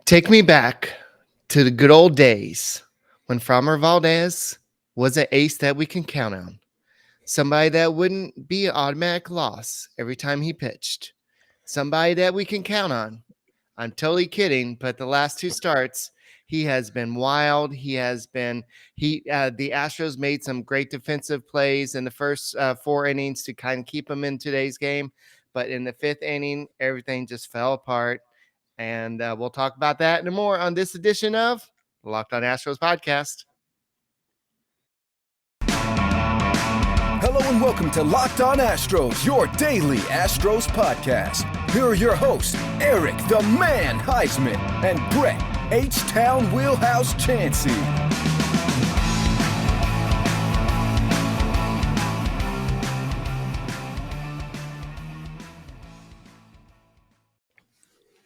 Take me back to the good old days when Framber Valdez was an ace that we can count on. Somebody that wouldn't be an automatic loss every time he pitched. Somebody that we can count on. I'm totally kidding, but the last two starts, he has been wild. The Astros made some great defensive plays in the first 4 innings to kind of keep him in today's game. But in the fifth inning, everything just fell apart. And we'll talk about that and more on this edition of the Locked On Astros podcast. Hello and welcome to Locked On Astros, your daily Astros podcast. Here are your hosts, Eric the Man Huysman and Brett H-Town Wheelhouse Chancey.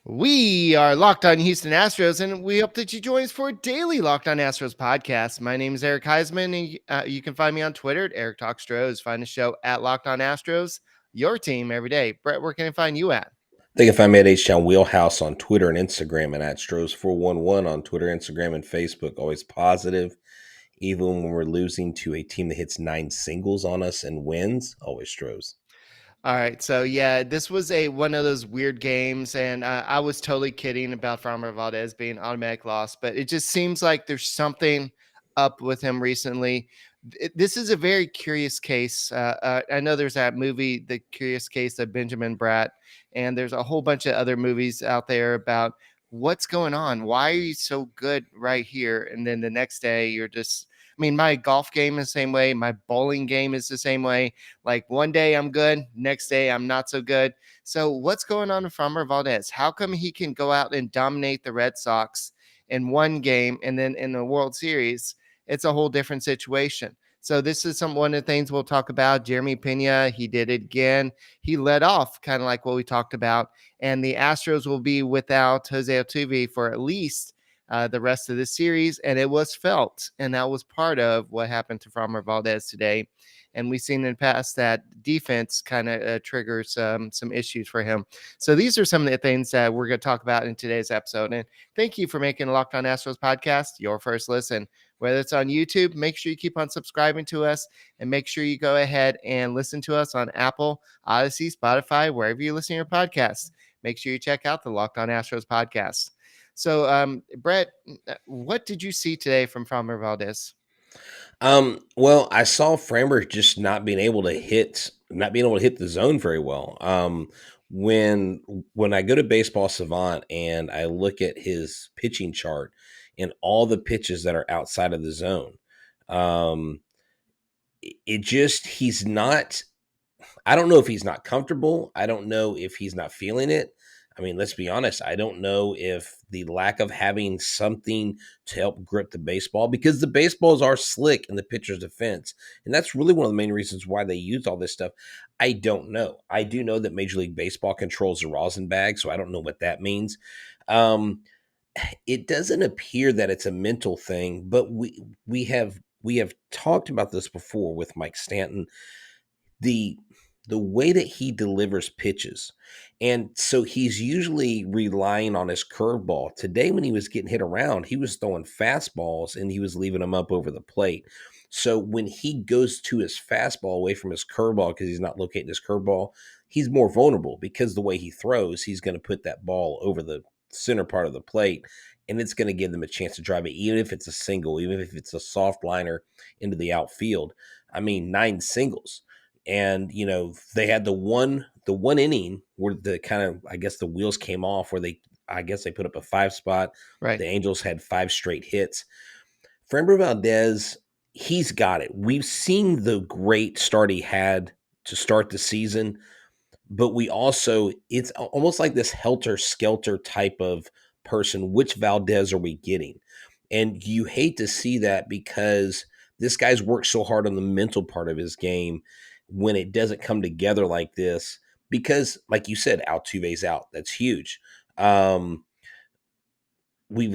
We are Locked On Houston Astros, and we hope that you join us for a daily Locked On Astros podcast. My name is Eric Huysman, and you can find me on Twitter at Eric Talk Stros. Find the show at Locked On Astros, your team every day. Brett, where can I find you at? They can find me at H-Town Wheelhouse on Twitter and Instagram, and at Astros411 on Twitter, Instagram, and Facebook. Always positive, even when we're losing to a team that hits 9 singles on us and wins. Always Stros. All right, so yeah, this was one of those weird games, and I was totally kidding about Framber Valdez being automatic loss, but it just seems like there's something up with him recently. This is a very curious case. I know there's that movie, The Curious Case of Benjamin Bratt, and there's a whole bunch of other movies out there about what's going on. Why are you so good right here? And then the next day, you're just, my golf game is the same way. My bowling game is the same way. Like one day I'm good, next day I'm not so good. So what's going on with Framber Valdez? How come he can go out and dominate the Red Sox in one game, and then in the World Series, it's a whole different situation? So this is one of the things we'll talk about. Jeremy Pena, he did it again. He led off kind of like what we talked about. And the Astros will be without Jose Altuve for at least the rest of the series, and it was felt, and that was part of what happened to Framber Valdez today. And we've seen in the past that defense kind of triggers some issues for him. So these are some of the things that we're going to talk about in today's episode. And thank you for making Locked On Astros podcast your first listen. Whether it's on YouTube, make sure you keep on subscribing to us, and make sure you go ahead and listen to us on Apple, Odyssey, Spotify, wherever you listen to your podcasts. Make sure you check out the Locked On Astros podcast. So, Brett, what did you see today from Framber Valdez? Well, I saw Framber just not being able to hit the zone very well. When I go to Baseball Savant and I look at his pitching chart and all the pitches that are outside of the zone, he's not. I don't know if he's not comfortable. I don't know if he's not feeling it. I mean, let's be honest. I don't know if the lack of having something to help grip the baseball, because the baseballs are slick in the pitcher's defense. And that's really one of the main reasons why they use all this stuff. I don't know. I do know that Major League Baseball controls the rosin bag, so I don't know what that means. It doesn't appear that it's a mental thing, but we have talked about this before with Mike Stanton. The way that he delivers pitches. And so he's usually relying on his curveball. Today, when he was getting hit around, he was throwing fastballs and he was leaving them up over the plate. So when he goes to his fastball away from his curveball, because he's not locating his curveball, he's more vulnerable, because the way he throws, he's going to put that ball over the center part of the plate, and it's going to give them a chance to drive it, even if it's a single, even if it's a soft liner into the outfield. 9 singles. And, they had the one inning where the kind of, I guess the wheels came off, where they put up a 5 spot. Right. The Angels had 5 straight hits. Framber Valdez, he's got it. We've seen the great start he had to start the season, but it's almost like this helter-skelter type of person. Which Valdez are we getting? And you hate to see that, because this guy's worked so hard on the mental part of his game when it doesn't come together like this, because like you said, Altuve's out. That's huge. We've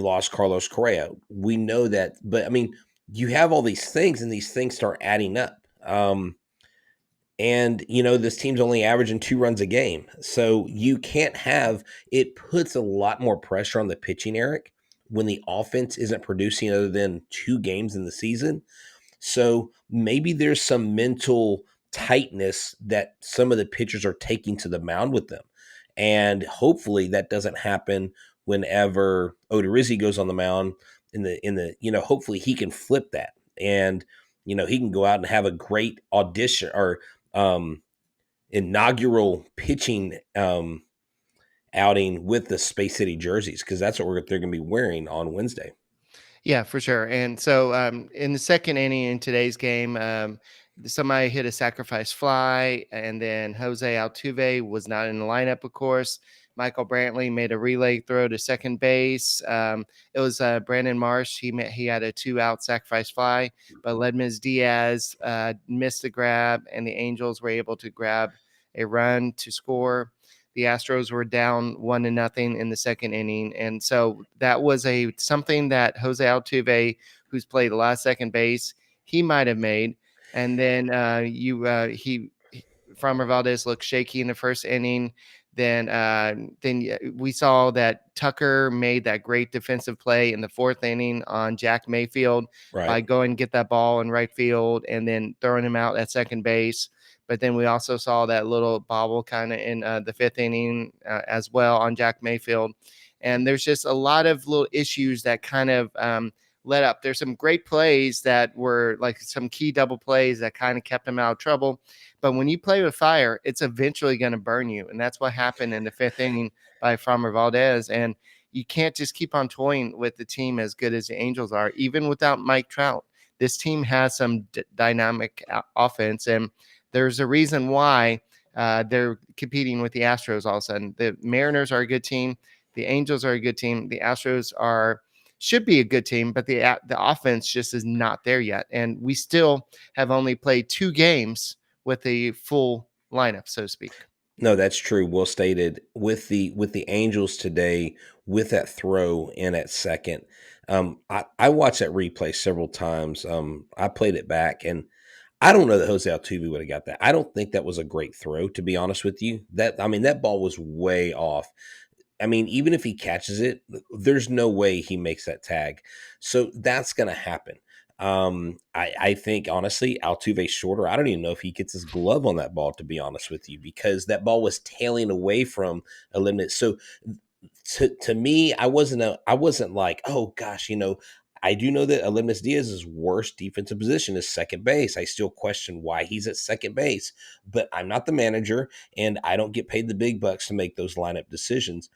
lost Carlos Correa. We know that, but you have all these things, and these things start adding up. And, this team's only averaging 2 runs a game. So you can't have it, puts a lot more pressure on the pitching, Eric, when the offense isn't producing other than 2 games in the season. So maybe there's some mental tightness that some of the pitchers are taking to the mound with them. And hopefully that doesn't happen whenever Odorizzi goes on the mound hopefully he can flip that. And, he can go out and have a great audition or um, inaugural pitching outing with the Space City jerseys, because that's what they're going to be wearing on Wednesday. Yeah, for sure. And so in the second inning in today's game, somebody hit a sacrifice fly, and then Jose Altuve was not in the lineup, of course. Michael Brantley made a relay throw to second base. It was Brandon Marsh. He had a 2-out sacrifice fly, but Ledmus Diaz missed the grab, and the Angels were able to grab a run to score. The Astros were down 1-0 in the second inning, and so that was something that Jose Altuve, who's played a lot of second base, he might have made. And then Framber Valdez looked shaky in the first inning. Then we saw that Tucker made that great defensive play in the fourth inning on Jack Mayfield by Right. going get that ball in right field and then throwing him out at second base. But then we also saw that little bobble kind of in the fifth inning as well on Jack Mayfield. And there's just a lot of little issues that kind of let up. There's some great plays that were like some key double plays that kind of kept them out of trouble. But when you play with fire, it's eventually going to burn you. And that's what happened in the fifth inning by Framber Valdez. And you can't just keep on toying with the team as good as the Angels are, even without Mike Trout. This team has some dynamic offense, and there's a reason why they're competing with the Astros all of a sudden. The Mariners are a good team. The Angels are a good team. The Astros should be a good team, but the offense just is not there yet. And we still have only played 2 games with a full lineup, so to speak. No, that's true. Well stated. With the Angels today, with that throw in at second, I watched that replay several times. I played it back, and I don't know that Jose Altuve would have got that. I don't think that was a great throw, to be honest with you. That ball was way off. Even if he catches it, there's no way he makes that tag. So that's going to happen. I think, honestly, Altuve's shorter. I don't even know if he gets his glove on that ball, to be honest with you, because that ball was tailing away from a limit. So to me, I wasn't like, oh gosh, I do know that Alemus Diaz's worst defensive position is second base. I still question why he's at second base, but I'm not the manager, and I don't get paid the big bucks to make those lineup decisions.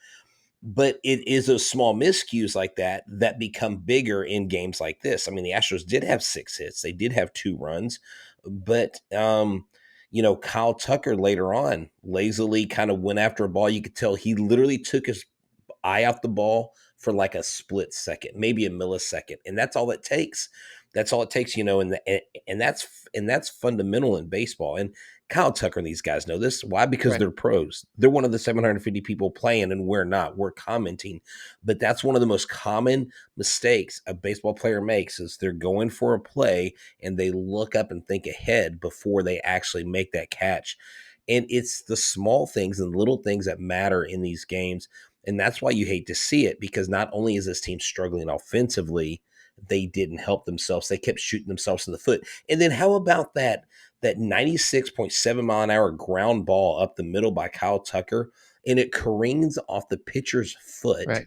But it is those small miscues like that become bigger in games like this. The Astros did have 6 hits. They did have 2 runs, but Kyle Tucker later on lazily kind of went after a ball. You could tell he literally took his eye off the ball for like a split second, maybe a millisecond, and that's all it takes. That's all it takes, and that's fundamental in baseball. And Kyle Tucker and these guys know this. Why? Because Right. they're pros. They're one of the 750 people playing, and we're not. We're commenting. But that's one of the most common mistakes a baseball player makes is they're going for a play and they look up and think ahead before they actually make that catch. And it's the small things and little things that matter in these games. And that's why you hate to see it, because not only is this team struggling offensively, they didn't help themselves. They kept shooting themselves in the foot. And then how about that 96.7 mile an hour ground ball up the middle by Kyle Tucker, and it careens off the pitcher's foot. Right.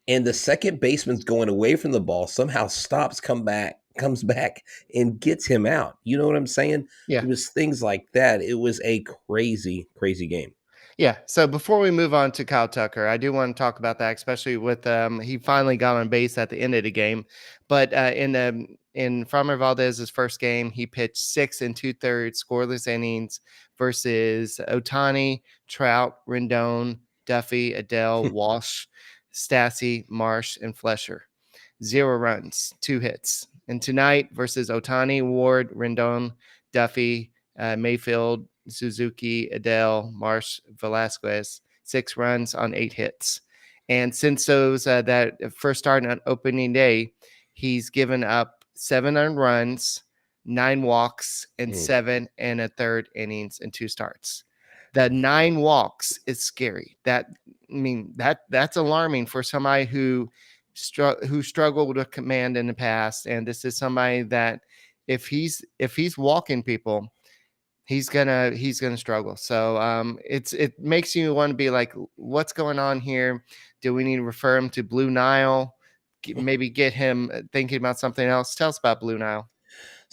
And the second baseman's going away from the ball, somehow comes back and gets him out. You know what I'm saying? Yeah. It was things like that. It was a crazy, crazy game. Yeah. So before we move on to Kyle Tucker, I do want to talk about that, especially with he finally got on base at the end of the game. But in Framber Valdez's first game, he pitched 6 2/3 scoreless innings versus Otani, Trout, Rendon, Duffy, Adele, Walsh, Stassi, Marsh, and Flesher. 0 runs, 2 hits. And tonight versus Otani, Ward, Rendon, Duffy, Mayfield, Suzuki, Adele, Marsh, Velasquez, 6 runs on 8 hits. And since those that first started on opening day, he's given up 7 earned runs, 9 walks and Mm. 7 and a third innings and 2 starts. The 9 walks is scary. That's alarming for somebody who struggled with command in the past, and this is somebody that if he's walking people, he's gonna struggle. So it makes you want to be like, what's going on here? Do we need to refer him to Blue Nile? Maybe get him thinking about something else. Tell us about Blue Nile.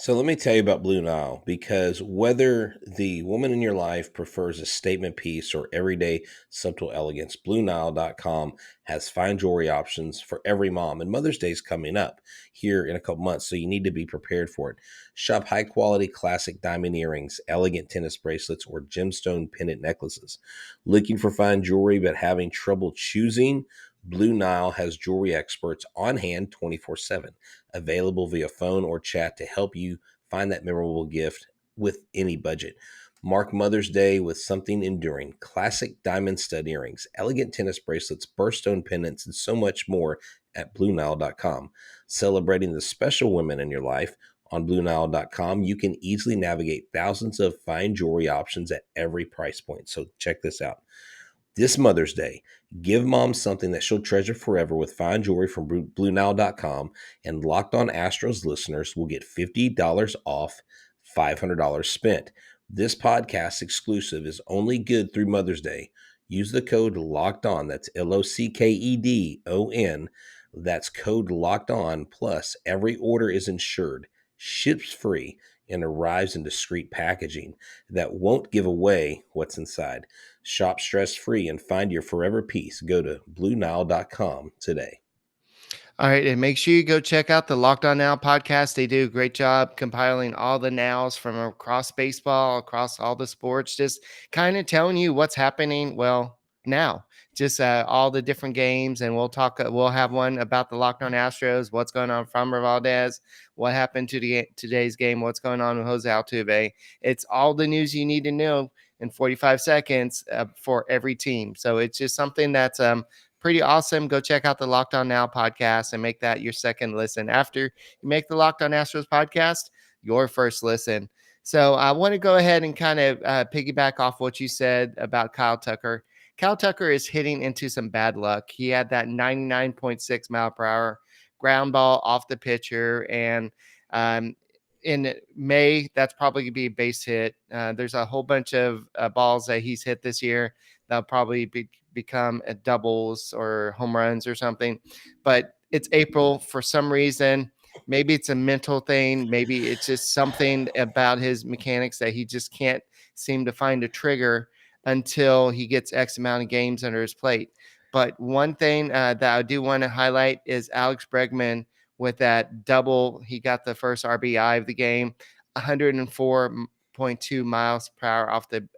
So let me tell you about Blue Nile, because whether the woman in your life prefers a statement piece or everyday subtle elegance, BlueNile.com has fine jewelry options for every mom. And Mother's Day is coming up here in a couple months, so you need to be prepared for it. Shop high quality classic diamond earrings, elegant tennis bracelets, or gemstone pendant necklaces. Looking for fine jewelry but having trouble choosing? Blue Nile has jewelry experts on hand 24/7, available via phone or chat to help you find that memorable gift with any budget. Mark Mother's Day with something enduring. Classic diamond stud earrings, elegant tennis bracelets, birthstone pendants, and so much more at BlueNile.com. Celebrating the special women in your life on BlueNile.com, you can easily navigate thousands of fine jewelry options at every price point. So check this out. This Mother's Day, give mom something that she'll treasure forever with fine jewelry from BlueNile.com, and Locked On Astros listeners will get $50 off $500 spent. This podcast exclusive is only good through Mother's Day. Use the code Locked On. That's LOCKEDON. That's code Locked On. Plus, every order is insured, ships free, and arrives in discreet packaging that won't give away what's inside. Shop stress-free and find your forever peace. Go to BlueNile.com today. All right, and make sure you go check out the Locked On Now podcast. They do a great job compiling all the nows from across baseball, across all the sports, just kind of telling you what's happening. Well, now, just all the different games, and we'll talk. We'll have one about the Locked On Astros, what's going on with Framber Valdez, what happened to today's game, what's going on with Jose Altuve. It's all the news you need to know in 45 seconds for every team. So it's just something that's pretty awesome. Go check out the Locked On Now podcast and make that your second listen. After you make the Locked On Astros podcast, your first listen. So I want to go ahead and kind of piggyback off what you said about Kyle Tucker. Kyle Tucker is hitting into some bad luck. He had that 99.6 mile per hour ground ball off the pitcher, and in May, that's probably going to be a base hit. There's a whole bunch of balls that he's hit this year that'll probably become doubles or home runs or something. But it's April for some reason. Maybe it's a mental thing. Maybe it's just something about his mechanics that he just can't seem to find a trigger until he gets X amount of games under his plate. But one thing that I do want to highlight is Alex Bregman with that double. He got the first RBI of the game, 104.2 miles per hour off the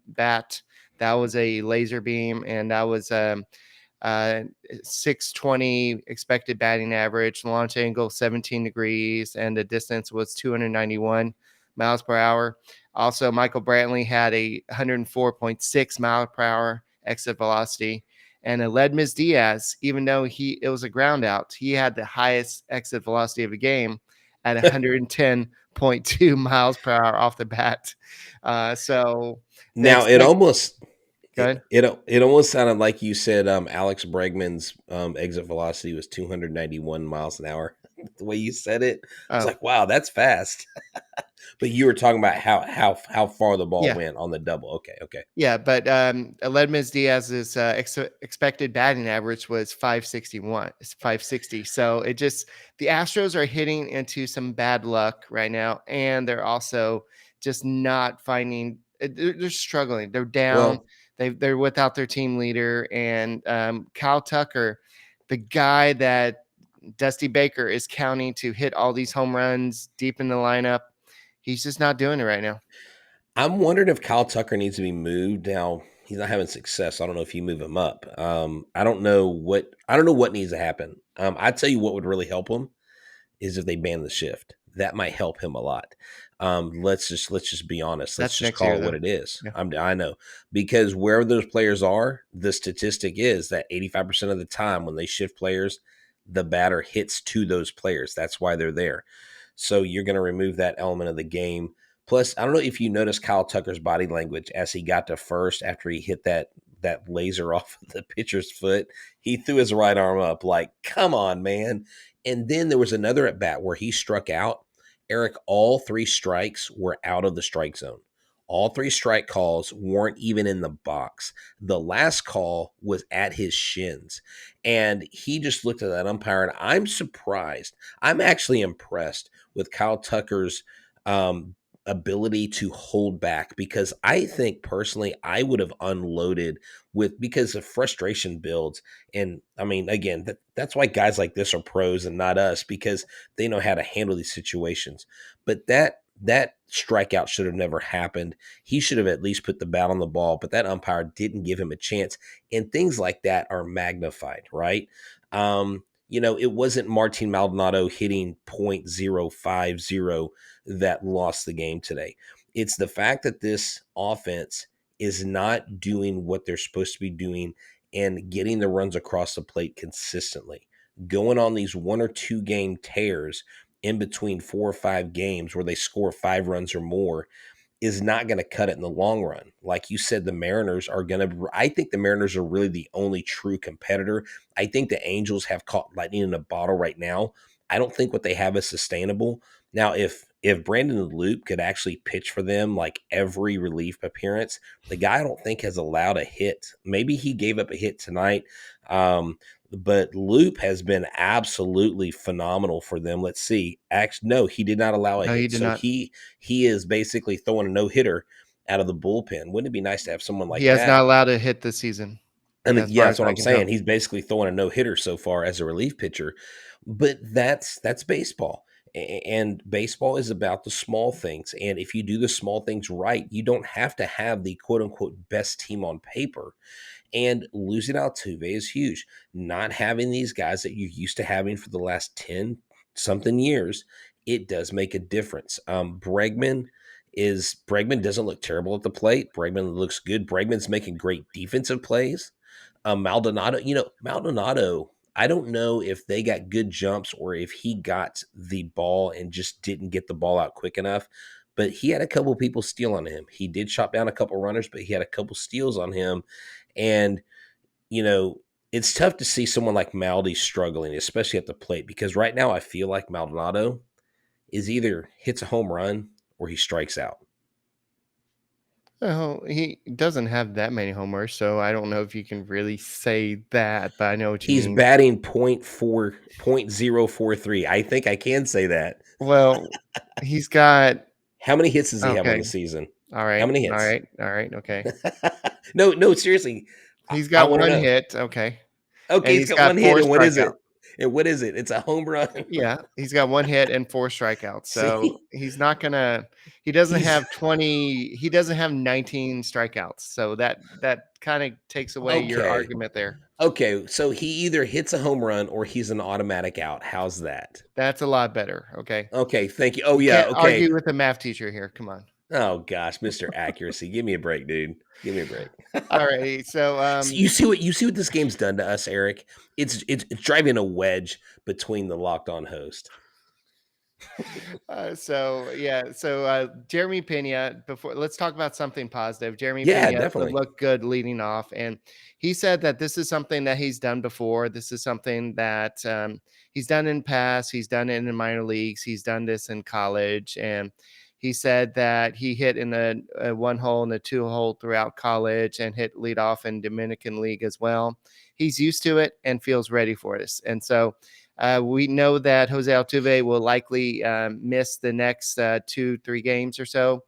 bat. That was a laser beam, and that was 620 expected batting average, launch angle 17 degrees, and the distance was 291 miles per hour. Also, Michael Brantley had a 104.6 mile per hour exit velocity. And Aledmys Diaz, even though it was a ground out, he had the highest exit velocity of the game at 110.2 miles per hour off the bat. So the Now it almost Go ahead. it almost sounded like you said Alex Bregman's exit velocity was 291 miles an hour. The way you said it, I was Oh, like, "Wow, that's fast." But you were talking about how far the ball yeah. went on the double. Okay. Yeah, but Aledmys Diaz's expected batting average was 561, 560. So the Astros are hitting into some bad luck right now, and they're also just not finding. They're struggling. They're down. Well, They're without their team leader, and Kyle Tucker, the guy that Dusty Baker is counting to hit all these home runs deep in the lineup. He's just not doing it right now. I'm wondering if Kyle Tucker needs to be moved. Now he's not having success. I don't know if you move him up. I don't know what needs to happen. I tell you what would really help him is if they ban the shift. That might help him a lot. Let's just be honest. Let's That's just next year, call it what though. it is. Yeah. I know, because wherever those players are, the statistic is that 85% of the time when they shift players, the batter hits to those players. That's why they're there. So you're going to remove that element of the game. Plus, I don't know if you noticed Kyle Tucker's body language as he got to first after he hit that laser off of the pitcher's foot. He threw his right arm up like, come on, man. And then there was another at bat where he struck out. Eric, all three strikes were out of the strike zone. All three strike calls weren't even in the box. The last call was at his shins. And he just looked at that umpire, and I'm surprised. I'm actually impressed with Kyle Tucker's ability to hold back, because I think personally I would have unloaded because of frustration builds. And I mean, again, that's why guys like this are pros and not us, because they know how to handle these situations. But that strikeout should have never happened. He should have at least put the bat on the ball, but that umpire didn't give him a chance. And things like that are magnified, right? It wasn't Martin Maldonado hitting .050 that lost the game today. It's the fact that this offense is not doing what they're supposed to be doing and getting the runs across the plate consistently. Going on these 1 or 2 game tears in between 4 or 5 games where they score 5 runs or more is not going to cut it in the long run. Like you said, I think the Mariners are really the only true competitor. I think the Angels have caught lightning in a bottle right now. I don't think what they have is sustainable. Now, if Brandon Loop could actually pitch for them like every relief appearance, the guy I don't think has allowed a hit. Maybe he gave up a hit tonight. But Loop has been absolutely phenomenal for them. Let's see. Actually, no, he did not allow a No, he hit. did So not. he is basically throwing a no-hitter out of the bullpen. Wouldn't it be nice to have someone He like has that? not allowed a hit this season, And as yeah, far that's as what I I'm can tell. saying. He's basically throwing a no-hitter so far as a relief pitcher. But that's baseball. And baseball is about the small things. And if you do the small things right, you don't have to have the quote-unquote best team on paper. And losing Altuve is huge. Not having these guys that you're used to having for the last 10 something years, it does make a difference. Bregman doesn't look terrible at the plate. Bregman looks good. Bregman's making great defensive plays. Maldonado, I don't know if they got good jumps or if he got the ball and just didn't get the ball out quick enough. But he had a couple people steal on him. He did chop down a couple runners, but he had a couple steals on him. And, it's tough to see someone like Maldy struggling, especially at the plate, because right now I feel like Maldonado is either hits a home run or he strikes out. Well, he doesn't have that many homers, so I don't know if you can really say that, but I know what you He's mean. batting .043. I think I can say that. Well, he's got How many hits does he have on okay. the season? All How right. many All hits? right. All right. Okay. No, seriously. He's I got want to one know. hit. Okay. Okay, And he's he's got one got hit, four and what is strikeouts. it? And what is it? It's a home run. Yeah, he's got one hit and four strikeouts. So See, he's not gonna. He doesn't he's have 20. He doesn't have 19 strikeouts. So that kind of takes away your okay. argument there. Okay, so he either hits a home run or he's an automatic out. How's that? That's a lot better. Okay. Okay, thank you. Oh You yeah, can't okay. argue with the math teacher here. Come on. Oh gosh, Mr. Accuracy. Give me a break, dude. Give me a break. All right. So So you see what this game's done to us, Eric? It's driving a wedge between the locked on host. Jeremy Pena, before let's talk about something positive. Jeremy Yeah, Pena definitely. looked good leading off, and he said that this is something that he's done before. This is something that he's done in past. He's done it in the minor leagues. He's done this in college, and he said that he hit in a one hole and a two hole throughout college, and hit leadoff in Dominican League as well. He's used to it and feels ready for this, and so. We know that Jose Altuve will likely miss the next 2-3 games or so.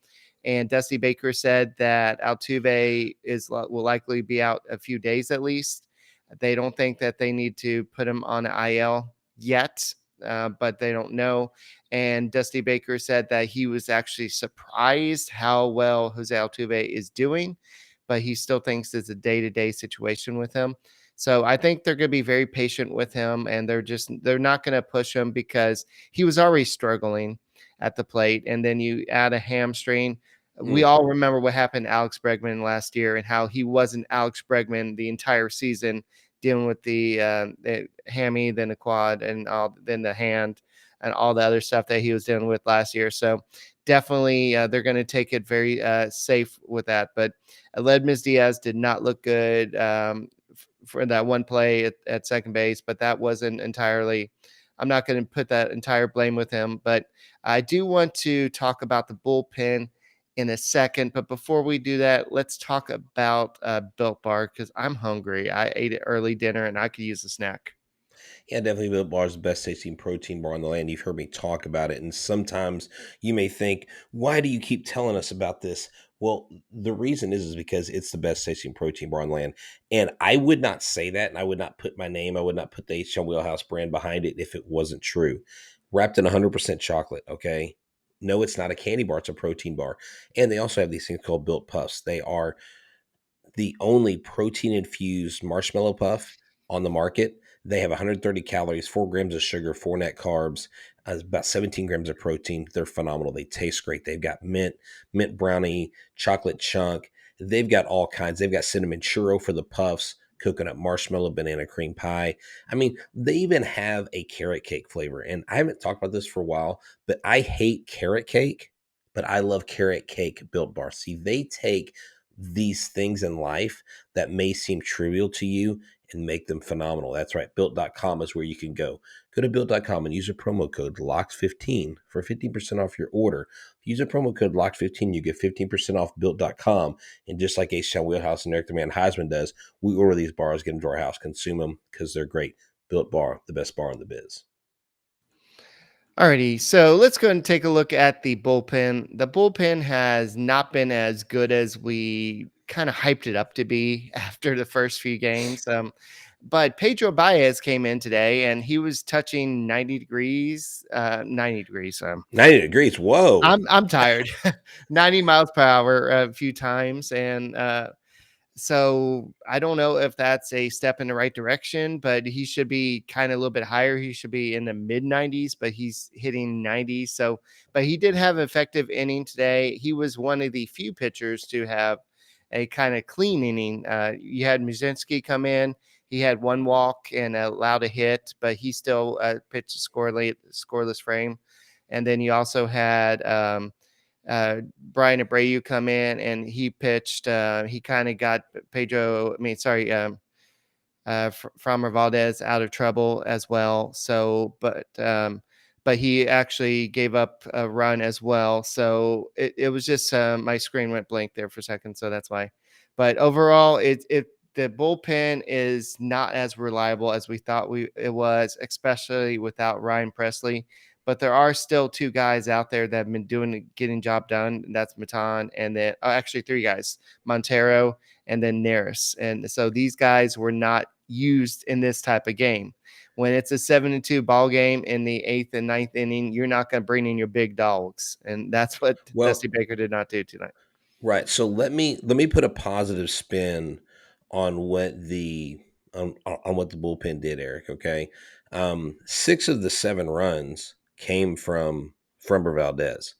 And Dusty Baker said that Altuve will likely be out a few days at least. They don't think that they need to put him on IL yet, but they don't know. And Dusty Baker said that he was actually surprised how well Jose Altuve is doing, but he still thinks it's a day-to-day situation with him. So I think they're going to be very patient with him, and they're not going to push him because he was already struggling at the plate, and then you add a hamstring. We Mm. all remember what happened to Alex Bregman last year and how he wasn't Alex Bregman the entire season dealing with the hammy, then the quad, and then the hand, and all the other stuff that he was dealing with last year. So definitely they're going to take it very safe with that. But Ledmus Diaz did not look good for that one play at second base, but that wasn't entirely. I'm not going to put that entire blame with him, but I do want to talk about the bullpen in a second. But before we do that, let's talk about Built Bar because I'm hungry. I ate an early dinner and I could use a snack. Yeah, definitely Built Bar is the best tasting protein bar on the land. You've heard me talk about it. And sometimes you may think, why do you keep telling us about this? Well, the reason is because it's the best tasting protein bar on the land. And I would not say that, and I would not put my name, I would not put the H-Town Wheelhouse brand behind it if it wasn't true. Wrapped in 100% chocolate, okay? No, it's not a candy bar, it's a protein bar. And they also have these things called Built Puffs. They are the only protein infused marshmallow puff on the market. They have 130 calories, 4 grams of sugar, 4 net carbs, about 17 grams of protein. They're phenomenal. They taste great. They've got mint brownie, chocolate chunk. They've got all kinds. They've got cinnamon churro for the puffs, coconut marshmallow, banana cream pie. I mean, they even have a carrot cake flavor. And I haven't talked about this for a while, but I hate carrot cake, but I love carrot cake Built Bar. See, they take these things in life that may seem trivial to you and make them phenomenal. That's right. Built.com is where you can go. Go to built.com and use a promo code LOCKED15 for 15% off your order. Use a promo code LOCKED15, you get 15% off built.com. And just like H-Town Wheelhouse and Eric the Man Heisman does, we order these bars, get them to our house, consume them because they're great. Built Bar, the best bar in the biz. Alrighty, so let's go and take a look at the bullpen. The bullpen has not been as good as we kind of hyped it up to be after the first few games. But Pedro Baez came in today and he was touching 90 degrees, 90 degrees. 90 degrees. Whoa. I'm tired. 90 miles per hour a few times, and so I don't know if that's a step in the right direction, but he should be kind of a little bit higher. He should be in the mid 90s, but he's hitting 90. So, but he did have an effective inning today. He was one of the few pitchers to have a kind of clean inning. You had Muzinski come in. He had one walk and allowed a hit, but he still pitched a scoreless frame. And then you also had Brian Abreu come in and he pitched. He kind of got Framber Valdez out of trouble as well. So, but he actually gave up a run as well. So it was just my screen went blank there for a second, so that's why. But overall, it the bullpen is not as reliable as we thought it was, especially without Ryan Presley. But there are still two guys out there that have been getting job done. And that's Matan, and then actually three guys: Montero, and then Neris. And so these guys were not used in this type of game. When it's a 7-2 ball game in the 8th and ninth inning, you're not going to bring in your big dogs. And that's what Well, Dusty Baker did not do tonight. right. So let me put a positive spin on what the bullpen did, Eric. Okay, 6 of the 7 runs came from Framber Valdez.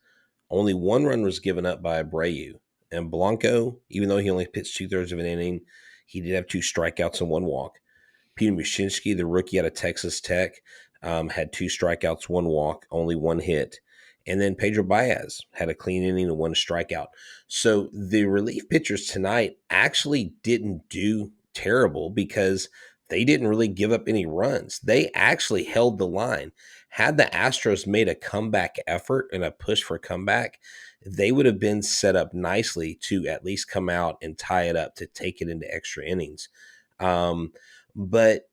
Only 1 run was given up by Abreu, and Blanco, even though he only pitched 2/3 of an inning, he did have 2 strikeouts and 1 walk. Peter Mushinski, the rookie out of Texas Tech, had 2 strikeouts, 1 walk, only 1 hit. And then Pedro Baez had a clean inning and 1 strikeout. So the relief pitchers tonight actually didn't do terrible because they didn't really give up any runs. They actually held the line. Had the Astros made a comeback effort and a push for comeback, they would have been set up nicely to at least come out and tie it up to take it into extra innings. But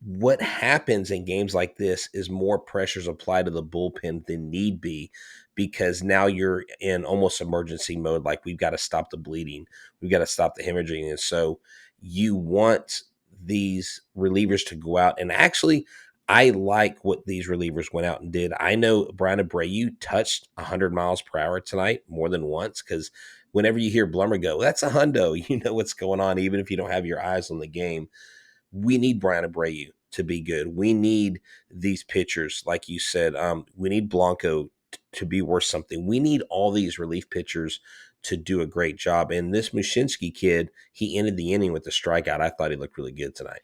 what happens in games like this is more pressures applied to the bullpen than need be, because now you're in almost emergency mode. Like, we've got to stop the bleeding, we've got to stop the hemorrhaging. And so you want these relievers to go out and actually, I like what these relievers went out and did. I know Brian Abreu touched 100 miles per hour tonight more than once, because whenever you hear Blummer go, that's a hundo, you know what's going on, even if you don't have your eyes on the game. We need Brian Abreu to be good. We need these pitchers, like you said. We need Blanco to be worth something. We need all these relief pitchers to do a great job. And this Mushinski kid, he ended the inning with a strikeout. I thought he looked really good tonight.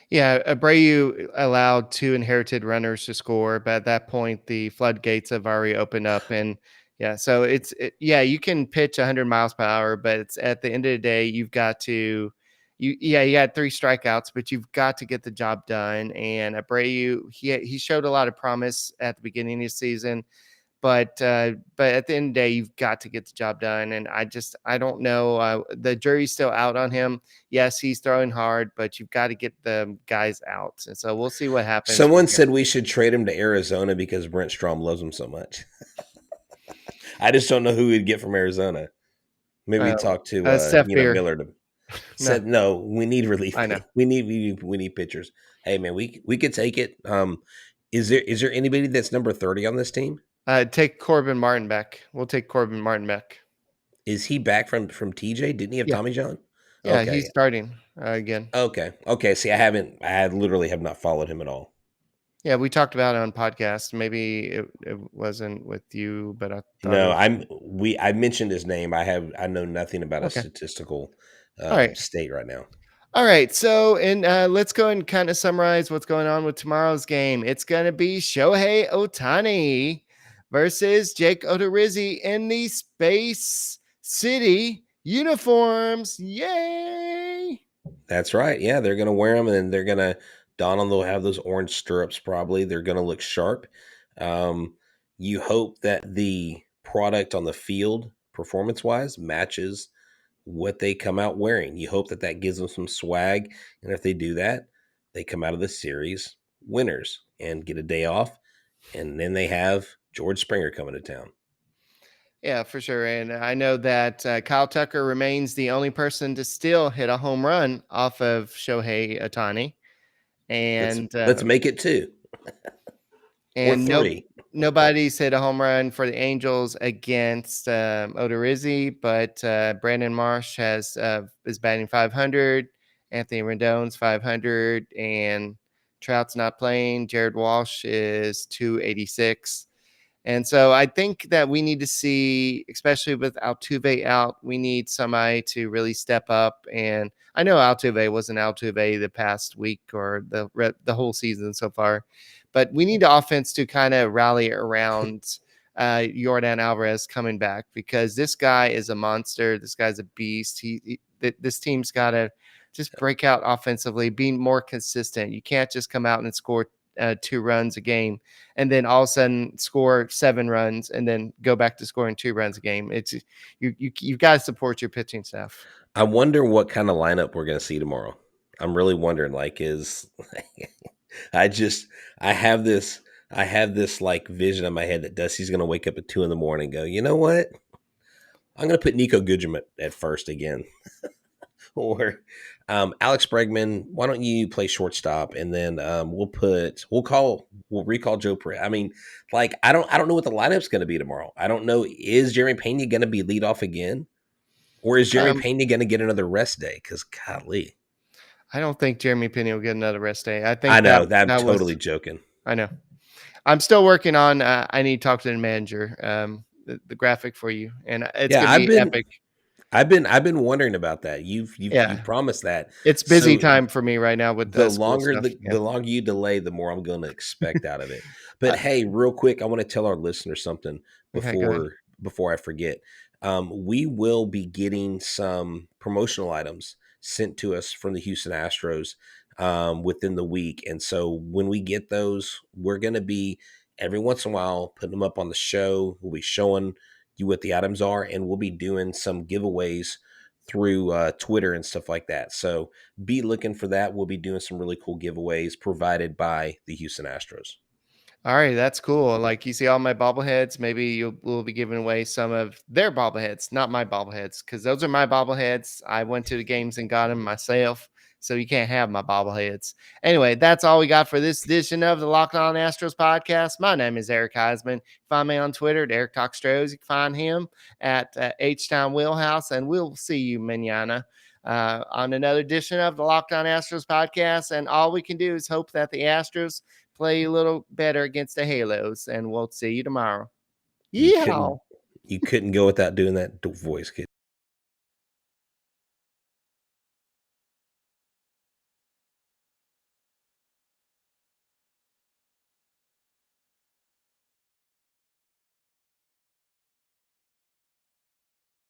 Yeah, Abreu allowed 2 inherited runners to score, but at that point, the floodgates have already opened up, and yeah, so yeah, you can pitch 100 miles per hour, but it's at the end of the day, you've got to you had 3 strikeouts, but you've got to get the job done, and Abreu, he showed a lot of promise at the beginning of the season, but at the end of the day, you've got to get the job done. And I don't know. The jury's still out on him. Yes, he's throwing hard, but you've got to get the guys out. And so we'll see what happens from Someone here. said we should trade him to Arizona because Brent Strom loves him so much. I just don't know who we'd get from Arizona. Maybe Uh, talk to Steph Beer. Miller to No, said no. We need relief. I know. We need pitchers. Hey man, we could take it. Is there anybody that's number 30 on this team? Take Corbin Martin back. We'll take Corbin Martin back. Is he back from TJ? Didn't he have Yeah. Tommy John? Yeah, he's Okay. starting again. Okay. See, I literally have not followed him at all. Yeah, we talked about it on podcast. Maybe it wasn't with you, but I thought it No, was. I mentioned his name. I know nothing about a Okay. statistical All right. state right now. All right, so and let's go and kind of summarize what's going on with tomorrow's game. It's going to be Shohei Ohtani versus Jake Odorizzi in the Space City uniforms. Yay! That's right. Yeah, they're going to wear them, and then they're going to Donald will have those orange stirrups. Probably they're going to look sharp. You hope that the product on the field, performance wise, matches what they come out wearing. You hope that that gives them some swag, and if they do that, they come out of the series winners and get a day off, and then they have George Springer coming to town. Yeah, for sure. And I know that Kyle Tucker remains the only person to still hit a home run off of Shohei Ohtani. And Let's make it 2 or And 3. nobody's hit a home run for the Angels against Odorizzi, but Brandon Marsh is batting 500. Anthony Rendon's 500, and Trout's not playing. Jared Walsh is 286. And so I think that we need to see, especially with Altuve out, we need somebody to really step up. And I know Altuve wasn't Altuve the past week or the whole season so far, but we need the offense to kind of rally around Yordan Alvarez coming back, because this guy is a monster. This guy's a beast. This team's got to just break out offensively, being more consistent. You can't just come out and score 2 runs a game and then all of a sudden score 7 runs and then go back to scoring 2 runs a game. It's you've got to support your pitching staff. I wonder what kind of lineup we're going to see tomorrow. I'm really wondering. Like, is I have this like vision in my head that Dusty's going to wake up at 2 a.m. and go, you know what? I'm going to put Nico Goodrum at first again, or Alex Bregman. Why don't you play shortstop, and then we'll recall Joe Perez. I mean, like I don't know what the lineup's going to be tomorrow. I don't know. Is Jeremy Pena going to be leadoff again? Or is Jeremy Pena going to get another rest day? Because golly, I don't think Jeremy Pena will get another rest day. I think I know that I'm was. totally joking. I know. I'm still working on. I need to talk to the manager. The graphic for you, and it's gonna be epic. I've been wondering about that. You've promised that. It's busy time for me right now with the school longer stuff. the longer you delay, the more I'm going to expect out of it. But hey, real quick, I want to tell our listeners something before I forget. We will be getting some promotional items sent to us from the Houston Astros within the week, and so when we get those, we're going to be every once in a while putting them up on the show. We'll be showing you what the items are, and we'll be doing some giveaways through Twitter and stuff like that. So be looking for that. We'll be doing some really cool giveaways provided by the Houston Astros. All right, that's cool. Like, you see all my bobbleheads, maybe we'll be giving away some of their bobbleheads, not my bobbleheads, because those are my bobbleheads. I went to the games and got them myself, so you can't have my bobbleheads. Anyway, that's all we got for this edition of the Locked On Astros podcast. My name is Eric Huysman. Find me on Twitter at Eric Talkstros. You can find him at H-Town Wheelhouse, and we'll see you mañana on another edition of the Locked On Astros podcast. And all we can do is hope that the Astros play a little better against the Halos, and we'll see you tomorrow. You Yeah. You couldn't go without doing that voice, kid.